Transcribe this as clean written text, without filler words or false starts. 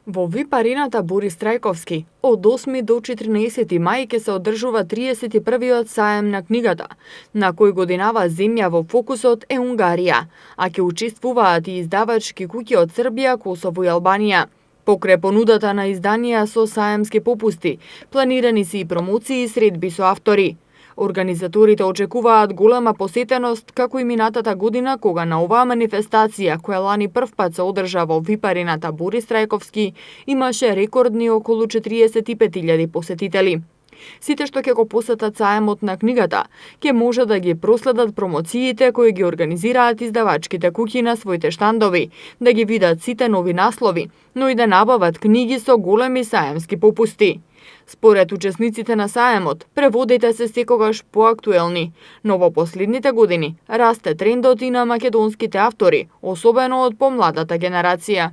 Во вип-арената Борис Трајковски од 8 до 14 мај ќе се одржува 31-виот саем на книгата, на кој годинава земја во фокусот е Унгарија, а ќе учествуваат и издавачки куќи од Србија, Косово и Албанија. Покрај понудата на изданија со саемски попусти, планирани се и промоции и средби со автори. Организаторите очекуваат голема посетеност, како и минатата година, кога на оваа манифестација, која лани првпат се одржа во вип-арената Борис Трајковски, имаше рекордни околу 45.000 посетители. Сите што ќе го посетат саемот на книгата, ќе може да ги проследат промоциите кои ги организираат издавачките куќи на своите штандови, да ги видат сите нови наслови, но и да набават книги со големи саемски попусти. Според учесниците на саемот, преводите се секогаш поактуелни, но во последните години расте трендот и на македонските автори, особено од помладата генерација.